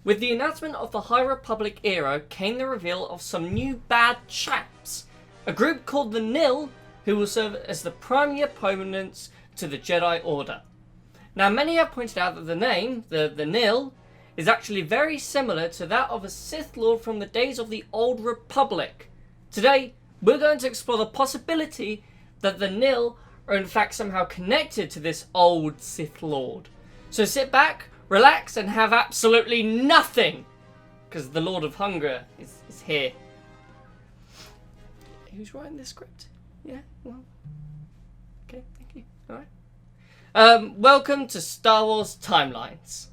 With the announcement of the High Republic era came the reveal of some new bad chaps, a group called the Nihil, who will serve as the primary opponents to the Jedi Order. Now, many have pointed out that the name, the Nihil, is actually very similar to that of a Sith Lord from the days of the Old Republic. Today, we're going to explore the possibility that the Nihil are in fact somehow connected to this old Sith Lord. So sit back, relax, and have absolutely nothing, because the Lord of Hunger is here. Who's writing this script? Yeah, well, okay, thank you. Alright. Welcome to Star Wars Timelines.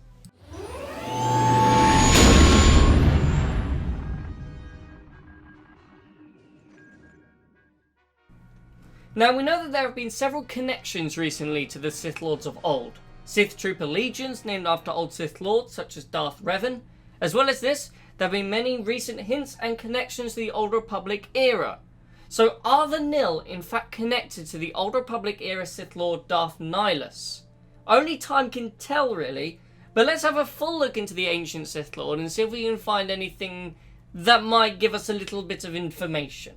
Now, we know that there have been several connections recently to the Sith Lords of old. Sith Trooper legions named after old Sith Lords such as Darth Revan. As well as this, there have been many recent hints and connections to the Old Republic era. So are the Nihil in fact connected to the Old Republic era Sith Lord Darth Nihilus? Only time can tell really, but let's have a full look into the ancient Sith Lord and see if we can find anything that might give us a little bit of information.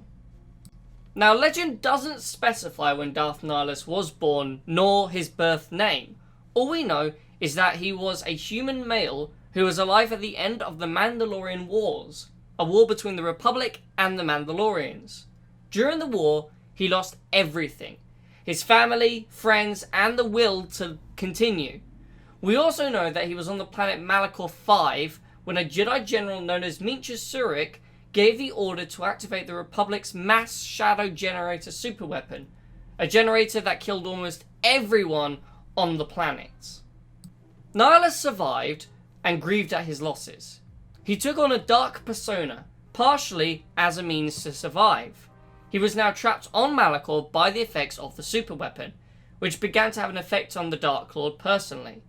Now, legend doesn't specify when Darth Nihilus was born, nor his birth name. All we know is that he was a human male who was alive at the end of the Mandalorian Wars, a war between the Republic and the Mandalorians. During the war, he lost everything: his family, friends, and the will to continue. We also know that he was on the planet Malachor 5 when a Jedi general known as Mincha Surik gave the order to activate the Republic's mass shadow generator superweapon, a generator that killed almost everyone on the planet. Nihilus survived and grieved at his losses. He took on a dark persona, partially as a means to survive. He was now trapped on Malachor by the effects of the superweapon, which began to have an effect on the Dark Lord personally.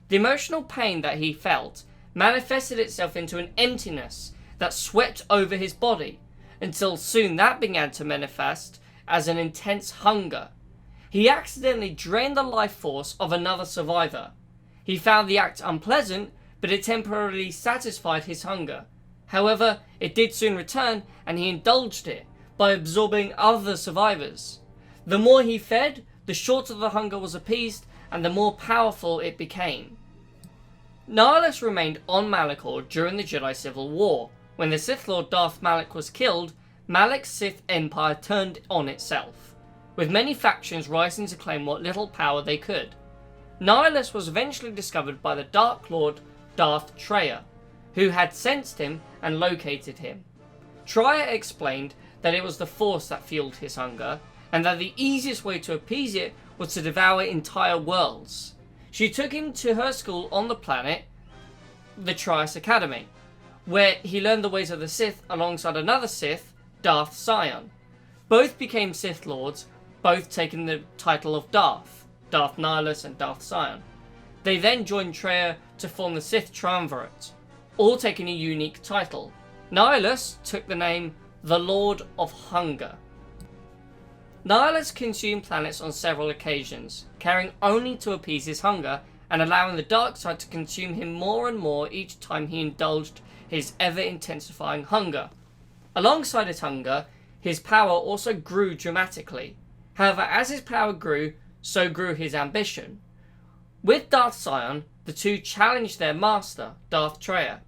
The emotional pain that he felt manifested itself into an emptiness that swept over his body, until soon that began to manifest as an intense hunger. He accidentally drained the life force of another survivor. He found the act unpleasant, but it temporarily satisfied his hunger. However, it did soon return, and he indulged it by absorbing other survivors. The more he fed, the shorter the hunger was appeased, and the more powerful it became. Nihilus remained on Malachor during the Jedi Civil War. When the Sith Lord Darth Malak was killed, Malak's Sith Empire turned on itself, with many factions rising to claim what little power they could. Nihilus was eventually discovered by the Dark Lord Darth Traya, who had sensed him and located him. Traya explained that it was the Force that fueled his hunger, and that the easiest way to appease it was to devour entire worlds. She took him to her school on the planet, the Trias Academy, where he learned the ways of the Sith alongside another Sith, Darth Sion. Both became Sith Lords, both taking the title of Darth Nihilus and Darth Sion. They then joined Traya to form the Sith Triumvirate, all taking a unique title. Nihilus took the name the Lord of Hunger. Nihilus consumed planets on several occasions, caring only to appease his hunger and allowing the dark side to consume him more and more each time he indulged his ever-intensifying hunger. Alongside his hunger, his power also grew dramatically. However, as his power grew, so grew his ambition. With Darth Sion, the two challenged their master, Darth Traya,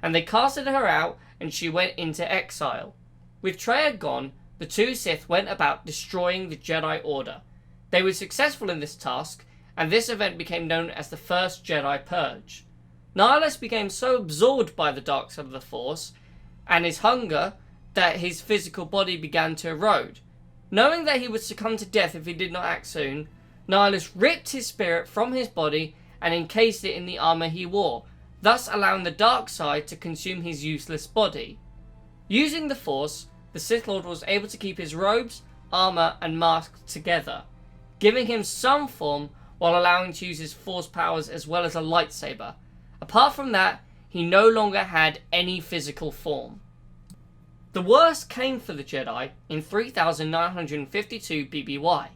and they casted her out and she went into exile. With Traya gone, the two Sith went about destroying the Jedi Order. They were successful in this task, and this event became known as the First Jedi Purge. Nihilus became so absorbed by the dark side of the Force and his hunger that his physical body began to erode. Knowing that he would succumb to death if he did not act soon, Nihilus ripped his spirit from his body and encased it in the armor he wore, thus allowing the dark side to consume his useless body. Using the Force, the Sith Lord was able to keep his robes, armor, and mask together, giving him some form while allowing to use his Force powers as well as a lightsaber. Apart from that, he no longer had any physical form. The worst came for the Jedi in 3952 BBY.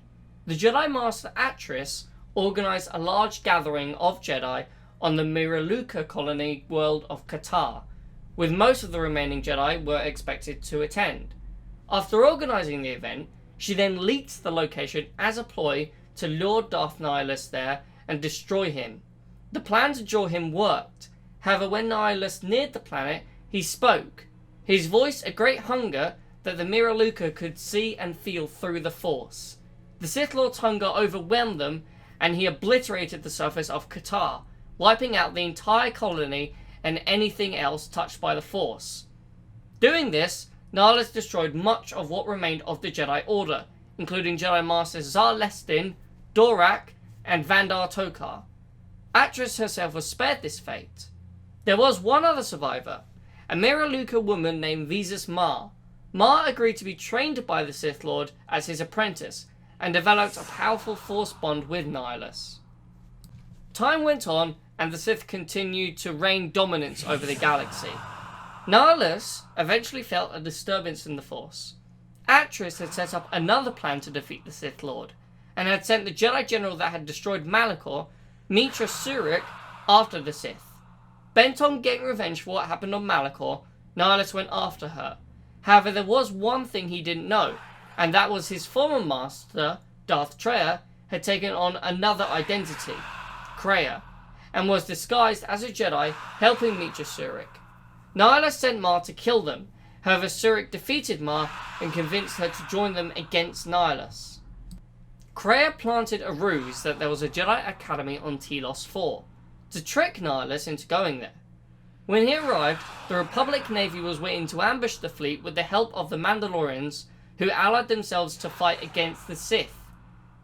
The Jedi Master Atris organised a large gathering of Jedi on the Miraluka colony world of Qatar, with most of the remaining Jedi were expected to attend. After organising the event, she then leaked the location as a ploy to lure Darth Nihilus there and destroy him. The plan to draw him worked. However, when Nihilus neared the planet, he spoke. His voice a great hunger that the Miraluka could see and feel through the Force. The Sith Lord's hunger overwhelmed them, and he obliterated the surface of Qatar, wiping out the entire colony and anything else touched by the Force. Doing this, Nihilus destroyed much of what remained of the Jedi Order, including Jedi Masters Zar Lestin, Dorak, and Vandar Tokar. Atris herself was spared this fate. There was one other survivor, a Miraluka woman named Visas Ma. Ma agreed to be trained by the Sith Lord as his apprentice, and developed a powerful Force bond with Nihilus. Time went on, and the Sith continued to reign dominance over the galaxy. Nihilus eventually felt a disturbance in the Force. Atris had set up another plan to defeat the Sith Lord, and had sent the Jedi General that had destroyed Malachor, Mitra Surik, after the Sith. Bent on getting revenge for what happened on Malachor, Nihilus went after her. However, there was one thing he didn't know, and that was his former master, Darth Traya, had taken on another identity, Kreia, and was disguised as a Jedi, helping Mitra Surik. Nihilus sent Ma to kill them. However, Surik defeated Ma and convinced her to join them against Nihilus. Kreia planted a ruse that there was a Jedi Academy on Telos 4, to trick Nihilus into going there. When he arrived, the Republic Navy was waiting to ambush the fleet with the help of the Mandalorians, who allied themselves to fight against the Sith.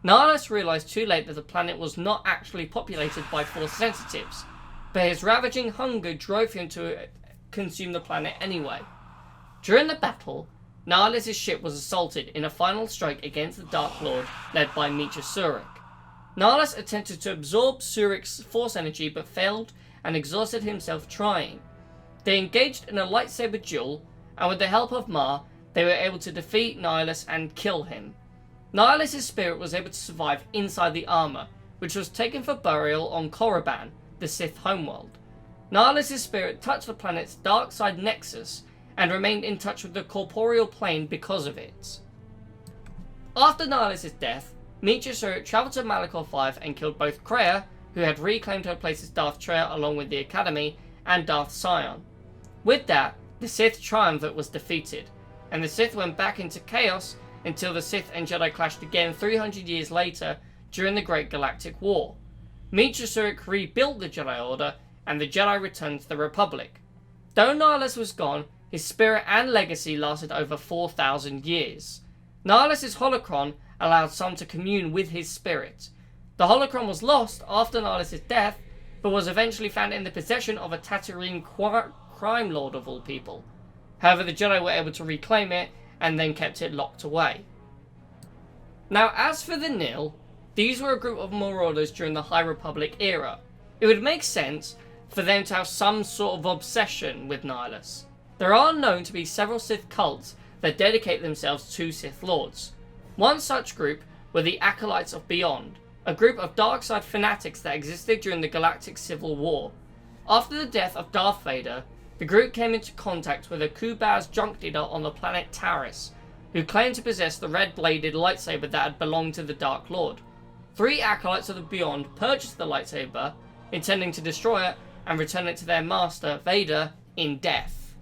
Nihilus realised too late that the planet was not actually populated by Force sensitives, but his ravaging hunger drove him to consume the planet anyway. During the battle, Nihilus' ship was assaulted in a final strike against the Dark Lord led by Mitra Surik. Nihilus attempted to absorb Surik's Force energy but failed and exhausted himself trying. They engaged in a lightsaber duel, and with the help of Ma, they were able to defeat Nihilus and kill him. Nihilus' spirit was able to survive inside the armor, which was taken for burial on Korriban, the Sith homeworld. Nihilus' spirit touched the planet's dark side nexus, and remained in touch with the corporeal plane because of it. After Nihilus' death, Mitra Surik travelled to Malachor 5 and killed both Kreia, who had reclaimed her place as Darth Traya along with the Academy, and Darth Sion. With that, the Sith Triumvirate was defeated, and the Sith went back into chaos until the Sith and Jedi clashed again 300 years later during the Great Galactic War. Mitra Surik rebuilt the Jedi Order, and the Jedi returned to the Republic. Though Nihilus was gone, his spirit and legacy lasted over 4,000 years. Nihilus' holocron allowed some to commune with his spirit. The holocron was lost after Nihilus' death, but was eventually found in the possession of a Tatooine crime lord of all people. However, the Jedi were able to reclaim it, and then kept it locked away. Now, as for the Nihil, these were a group of marauders during the High Republic era. It would make sense for them to have some sort of obsession with Nihilus. There are known to be several Sith cults that dedicate themselves to Sith Lords. One such group were the Acolytes of Beyond, a group of dark side fanatics that existed during the Galactic Civil War. After the death of Darth Vader, the group came into contact with a Kubaz junk dealer on the planet Taris, who claimed to possess the red-bladed lightsaber that had belonged to the Dark Lord. 3 Acolytes of the Beyond purchased the lightsaber, intending to destroy it and return it to their master, Vader, in death.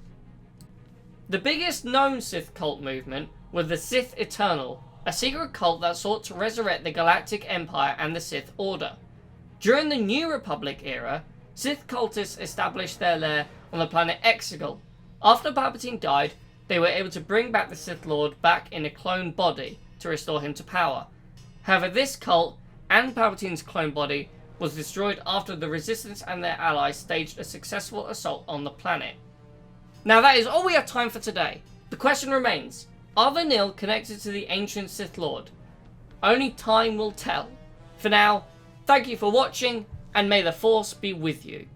The biggest known Sith cult movement was the Sith Eternal, a secret cult that sought to resurrect the Galactic Empire and the Sith Order. During the New Republic era, Sith cultists established their lair on the planet Exegol. After Palpatine died, they were able to bring back the Sith Lord back in a clone body to restore him to power. However, this cult and Palpatine's clone body was destroyed after the Resistance and their allies staged a successful assault on the planet. Now that is all we have time for today. The question remains, are the Nihil connected to the ancient Sith Lord? Only time will tell. For now, thank you for watching, and may the Force be with you.